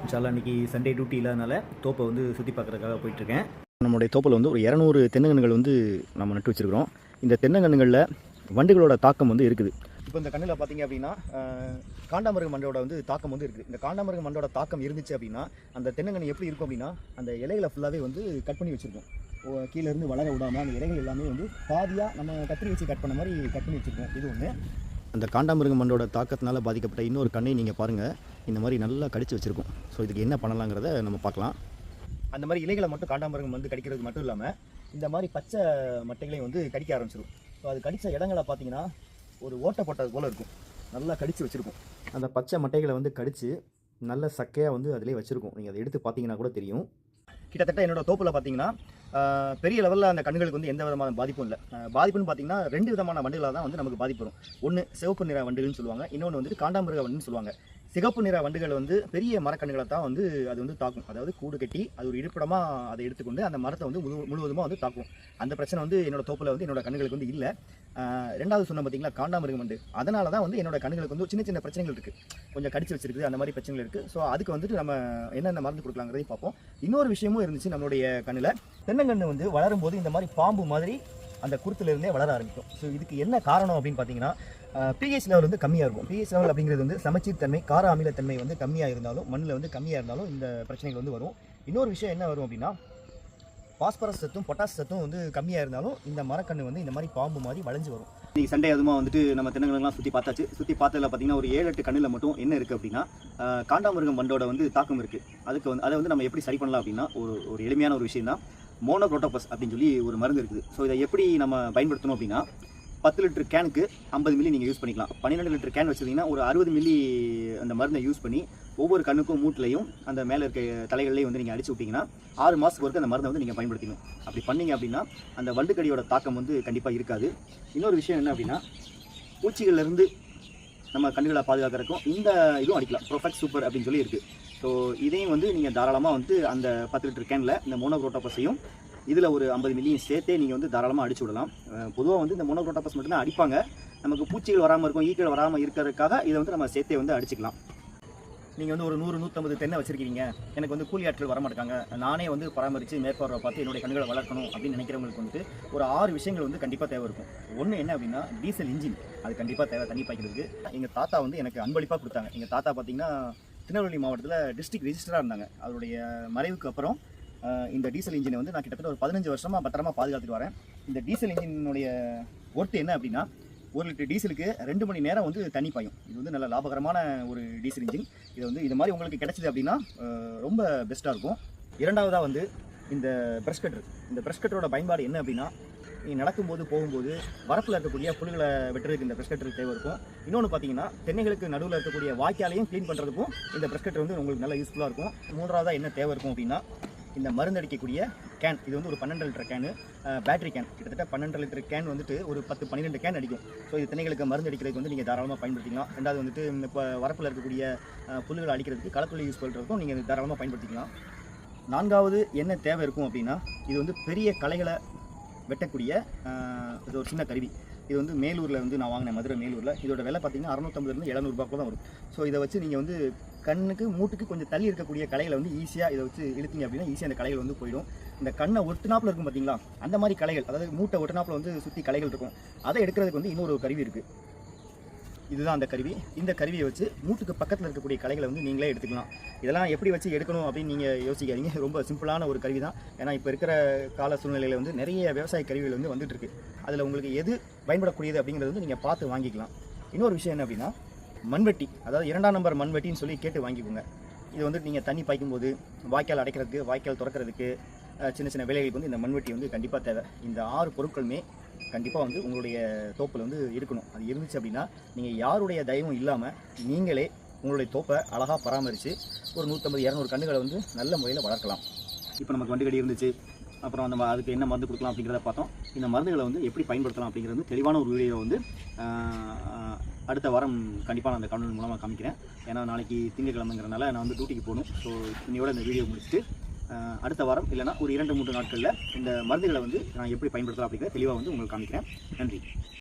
இன்ஷால்லா இன்றைக்கி Sunday duty இல்லாதனால தோப்பை வந்து சுற்றி பார்க்குறதுக்காக போயிட்டுருக்கேன். நம்மளுடைய தோப்பில் வந்து ஒரு 200 தென்னங்கன்றுகள் வந்து நம்ம நட்டு வச்சுருக்கிறோம். இந்த தென்னங்கன்றுகளில் வண்டுகளோட தாக்கம் வந்து இருக்குது. இப்போ இந்த கண்ணில் பார்த்தீங்க அப்படின்னா காண்டாமிருக மண்டோட வந்து தாக்கம் வந்து இருக்குது. இந்த காண்டாமிருக மண்டோட தாக்கம் இருந்துச்சு அப்படின்னா அந்த தென்னங்கன்று எப்படி இருக்கும் அப்படின்னா அந்த இலைகளை ஃபுல்லாகவே வந்து கட் பண்ணி வச்சுருக்கோம். கீழே இருந்து வளர விடாமல் அந்த இலைகள் எல்லாமே வந்து பாதியாக நம்ம கத்திரி வச்சு கட் பண்ண மாதிரி கட் பண்ணி வச்சுருக்கோம். இது ஒன்று. அந்த காண்டாமிருக மண்டோட தாக்கத்தினால பாதிக்கப்பட்ட இன்னொரு கண்ணை நீங்கள் பாருங்கள், இந்த மாதிரி நல்லா கடிச்சு வச்சுருக்கோம். ஸோ இதுக்கு என்ன பண்ணலாங்கிறத நம்ம பார்க்கலாம். அந்த மாதிரி இலைகளை மட்டும் காண்டாமிருகம் வந்து கடிக்கிறது மட்டும் இல்லாமல் இந்த மாதிரி பச்சை மட்டைகளையும் வந்து கடிக்க ஆரம்பிச்சிடும். ஸோ அது கடித்த இடங்களை பார்த்தீங்கன்னா ஒரு ஓட்டை போட்டது போல் இருக்கும், நல்லா கடித்து வச்சுருக்கும். அந்த பச்சை மட்டைகளை வந்து கடித்து நல்ல சக்கையாக வந்து அதிலே வச்சுருக்கும். நீங்கள் அதை எடுத்து பார்த்தீங்கன்னா கூட தெரியும். கிட்டத்தட்ட என்னோட தோப்பில் பார்த்தீங்கன்னா பெரிய லெவலில் அந்த கண்ணுகளுக்கு வந்து எந்த விதமான பாதிப்பும் இல்லை. பாதிப்புன்னு பார்த்தீங்கன்னா 2 விதமான வண்டுகளாக தான் வந்து நமக்கு பாதிப்பு வரும். ஒன்று சிவப்பு நிற வண்டுகள்னு சொல்லுவாங்க, இன்னொன்று வந்துட்டு காண்டாமிருக வண்டுன்னு சொல்லுவாங்க. சிகப்பு நிற வண்டுகள் வந்து பெரிய மரக்கண்ணுகளை தான் வந்து அது வந்து தாக்கும். அதாவது கூடு கட்டி அது ஒரு இருப்பிடமாக அதை எடுத்துக்கொண்டு அந்த மரத்தை வந்து முழுவதுமாக வந்து தாக்கும். அந்த பிரச்சனை வந்து என்னோட தோப்பில் வந்து என்னோட கண்ணுகளுக்கு வந்து இல்லை. ரெண்டாவது சொன்ன பார்த்தீங்களா காண்டாமிருகம் வண்டு, அதனால தான் வந்து என்னோட கண்ணுகளுக்கு வந்து சின்ன சின்ன பிரச்சனைகள் இருக்குது, கொஞ்சம் கடிச்சு வச்சிருக்குது, அந்த மாதிரி பிரச்சனைகள் இருக்குது. ஸோ அதுக்கு வந்துட்டு நம்ம என்னென்ன மருந்து கொடுக்கலாங்கிறதையும் பார்ப்போம். இன்னொரு விஷயமும் இருந்துச்சு நம்மளுடைய கண்ணில். தென்னங்கன்று வந்து வளரும் போது இந்த மாதிரி பாம்பு மாதிரி அந்த குருத்துலேருந்தே வளர ஆரம்பிக்கும். ஸோ இதுக்கு என்ன காரணம் அப்படின்னு பார்த்தீங்கன்னா பிஹெச் லெவல் வந்து கம்மியாக இருக்கும். பிஹெச் லெவல் அப்படிங்கிறது வந்து சமச்சீர் தன்மை, கார அமிலத்தன்மை வந்து கம்மியாக இருந்தாலும், மண்ணில் வந்து கம்மியாக இருந்தாலும் இந்த பிரச்சனைகள் வந்து வரும். இன்னொரு விஷயம் என்ன வரும் அப்படின்னா பாஸ்பரஸ் சத்தும் பொட்டாஸ் சத்தும் வந்து கம்மியாக இருந்தாலும் இந்த மரக்கன்று வந்து இந்த மாதிரி பாம்பு மாதிரி வளைஞ்சு வரும். இன்றைக்கி சண்டே அதுமா வந்துட்டு நம்ம தென்னங்கன்றுலாம் சுற்றி பார்த்தாச்சு. சுற்றி பார்த்ததில் பார்த்தீங்கன்னா ஒரு 7-8 கண்ணில் மட்டும் என்ன இருக்குது அப்படின்னா காண்டாமிருகம் வண்டோட வந்து தாக்கம் இருக்குது. அதுக்கு வந்து அதை வந்து நம்ம எப்படி சரி பண்ணலாம் அப்படின்னா ஒரு எளிமையான ஒரு விஷயம் தான், மோனோக்ரோட்டோபஸ் அப்படின்னு சொல்லி ஒரு மருந்து இருக்குது. ஸோ இதை எப்படி நம்ம பயன்படுத்தணும் அப்படின்னா 10 லிட்டர் கேனுக்கு 50 மில்லி நீங்கள் யூஸ் பண்ணிக்கலாம். 12 லிட்டர் கேன் வச்சுருந்தீங்கன்னா ஒரு 60 மில்லி அந்த மருந்தை யூஸ் பண்ணி ஒவ்வொரு கண்ணுக்கும் மூட்டிலையும் அந்த மேலே இருக்க தலைகள்லையும் வந்து நீங்கள் அடிச்சு விட்டிங்கன்னா 6 மாதத்துக்கு வரைக்கும் அந்த மருந்தை வந்து நீங்கள் பயன்படுத்திக்கணும். அப்படி பண்ணிங்க அப்படின்னா அந்த வண்டுக்கடியோட தாக்கம் வந்து கண்டிப்பாக இருக்காது. இன்னொரு விஷயம் என்ன அப்படின்னா பூச்சிகள்லேருந்து நம்ம கண்ணுகளை பாதுகாக்கிறதுக்கும் இந்த இதுவும் அடிக்கலாம், ப்ரோஃபெக்ட் சூப்பர் அப்படின்னு சொல்லி இருக்குது. ஸோ இதையும் வந்து நீங்கள் தாராளமாக வந்து அந்த 10 லிட்டர் கேனில் இந்த மோனோக்ரோட்டோபஸையும் இதில் ஒரு 50 மில்லியும் சேர்த்தே நீங்கள் வந்து தாராளமாக அடிச்சு விடலாம். பொதுவாக வந்து இந்த மோனோக்ரோட்டோபஸ் மட்டும்தான் அடிப்பாங்க, நமக்கு பூச்சிகள் வராமல் இருக்கும், ஈக்கள் வராமல் இருக்கிறதுக்காக இதை வந்து நம்ம சேர்த்தே வந்து அடிச்சுக்கலாம். நீங்கள் வந்து ஒரு 100-150 தென்னை வச்சுருக்கீங்க, எனக்கு வந்து கூலி ஆட்கள் வரமாட்டாங்க, நானே வந்து பராமரித்து மேற்பார்வை பார்த்து என்னுடைய கண்ணுகளை வளர்க்கணும் அப்படின்னு நினைக்கிறவங்களுக்கு வந்துட்டு ஒரு 6 விஷயங்கள் வந்து கண்டிப்பாக தேவை இருக்கும். ஒன்று என்ன அப்படின்னா டீசல் இன்ஜின், அது கண்டிப்பாக தேவை தண்ணி பாய்க்கிறதுக்கு. எங்கள் தாத்தா வந்து எனக்கு அன்பளிப்பாக கொடுத்தாங்க. எங்கள் தாத்தா பார்த்தீங்கன்னா திருநெல்வேலி மாவட்டத்தில் டிஸ்ட்ரிக்ட் ரெஜிஸ்டராக இருந்தாங்க. அவருடைய மறைவுக்கு அப்புறம் இந்த டீசல் இன்ஜினை வந்து நான் கிட்டத்தட்ட ஒரு 15 வருஷமாக பத்திரமா பாதுகாத்துட்டு வரேன். இந்த டீசல் இன்ஜினுடைய ஒர்த்து என்ன அப்படின்னா 1 லிட்டர் டீசலுக்கு 2 மணி நேரம் வந்து தண்ணி பாயும். இது வந்து நல்ல லாபகரமான ஒரு டீசல் இன்ஜின். இது மாதிரி உங்களுக்கு கிடைச்சிது அப்படின்னா ரொம்ப பெஸ்ட்டாக இருக்கும். இரண்டாவதாக வந்து இந்த ப்ரஷ் கட்டர். இந்த ப்ரஷ் கட்டரோட பயன்பாடு என்ன அப்படின்னா நீங்கள் நடக்கும்போது போகும்போது வரப்பில் இருக்கக்கூடிய புல்களை வெட்டுறதுக்கு இந்த ப்ரஷ் கட்டர் தேவை இருக்கும். இன்னொன்று பார்த்தீங்கன்னா தென்னைகளுக்கு நடுவில் இருக்கக்கூடிய வாய்க்காலையும் க்ளீன் பண்ணுறதுக்கும் இந்த ப்ரஷ் கட்டர் வந்து உங்களுக்கு நல்லா யூஸ்ஃபுல்லாக இருக்கும். மூன்றாவதாக என்ன தேவை இருக்கும் அப்படின்னா இந்த மருந்து அடிக்கக்கூடிய கேன். இது வந்து ஒரு 12 லிட்டர் கேனு, பேட்டரி கேன். கிட்டத்தட்ட 12 லிட்டர் கேன் வந்துட்டு ஒரு 10-12 கேன் அடிக்கும். ஸோ இது தென்னைகளுக்கு மருந்து அடிக்கிறதுக்கு வந்து நீங்கள் தாராளமாக பயன்படுத்திக்கலாம். ரெண்டாவது வந்துட்டு இப்போ வரப்பில் இருக்கக்கூடிய புல்லுகளை அடிக்கிறதுக்கு களப்புள்ளி யூஸ் பண்ணுறதுக்கும் நீங்கள் தாராளமாக பயன்படுத்திக்கலாம். நான்காவது என்ன தேவை இருக்கும் அப்படின்னா இது வந்து பெரிய களைகளை வெட்டக்கூடிய இது ஒரு சின்ன கருவி. இது வந்து மேலூரில் வந்து நான் வாங்கினேன், மதுரை மேலூரில். இதோட விலை பார்த்தீங்கன்னா 650 700 ரூபாய்க்கு தான் வரும். ஸோ இதை வச்சு நீங்கள் வந்து கண்ணுக்கு மூட்டுக்கு கொஞ்சம் தள்ளி இருக்கக்கூடிய களைகளை வந்து ஈஸியாக இதை வச்சு இழுத்தீங்க அப்படின்னா ஈஸியாக அந்த களைகள் வந்து போயிடும். இந்த கண்ணை ஒட்டுனாப்பில் இருக்கும் பார்த்தீங்களா, அந்த மாதிரி களைகள், அதாவது மூட்டை ஒட்டுனாப்பில் வந்து சுற்றி களைகள் இருக்கும், அதை எடுக்கிறதுக்கு வந்து இன்னொரு கருவி இருக்குது. இதுதான் அந்த கருவி. இந்த கருவியை வச்சு மூட்டுக்கு பக்கத்தில் இருக்கக்கூடிய களைகளை வந்து நீங்களே எடுத்துக்கலாம். இதெல்லாம் எப்படி வச்சு எடுக்கணும் அப்படின்னு நீங்கள் யோசிக்காதீங்க, ரொம்ப சிம்பிளான ஒரு கருவி தான். ஏன்னா இப்போ இருக்கிற கால சூழ்நிலையில் வந்து நிறைய விவசாய கருவிகள் வந்து வந்துட்டுருக்கு. அதில் உங்களுக்கு எது பயன்படக்கூடியது அப்படிங்கிறது வந்து நீங்கள் பார்த்து வாங்கிக்கலாம். இன்னொரு விஷயம் என்ன அப்படின்னா மண்வெட்டி, அதாவது 2ஆம் நம்பர் மண்வெட்டின்னு சொல்லி கேட்டு வாங்கிக்கோங்க. இது வந்து நீங்கள் தண்ணி பாய்க்கும்போது வாய்க்கால் அடைக்கிறதுக்கு, வாய்க்கால் திறக்கிறதுக்கு, சின்ன சின்ன வேலைகளுக்கு வந்து இந்த மண்வெட்டி வந்து கண்டிப்பாக தேவை. இந்த 6 பொருட்களுமே கண்டிப்பாக வந்து உங்களுடைய தோப்பில் வந்து இருக்கணும். அது இருந்துச்சு அப்படின்னா நீங்கள் யாருடைய தயவும் இல்லாமல் நீங்களே உங்களுடைய தோப்பை அழகாக பராமரித்து ஒரு 150-200 கன்றுகளை வந்து நல்ல முறையில் வளர்க்கலாம். இப்போ நமக்கு வண்டுகடி இருந்துச்சு, அப்புறம் அந்த அதுக்கு என்ன மருந்து கொடுக்கலாம் அப்படிங்கிறத பார்த்தோம். இந்த மருந்துகளை வந்து எப்படி பயன்படுத்தலாம் அப்படிங்கிறது தெளிவான ஒரு வீடியோ வந்து அடுத்த வாரம் கண்டிப்பாக நான் அந்த காணொலி மூலமாக காமிக்கிறேன். ஏன்னா நாளைக்கு திங்கட்கிழமைங்கிறனால நான் வந்து டியூட்டிக்கு போகணும். ஸோ இன்னையோட இந்த வீடியோ முடிச்சுட்டு அடுத்த வாரம் இல்லைனா ஒரு 2-3 நாட்களில் இந்த மருந்துகளை வந்து நான் எப்படி பயன்படுத்தலாம் அப்படிங்கிற தெளிவாக வந்து உங்களுக்கு காமிக்கிறேன். நன்றி.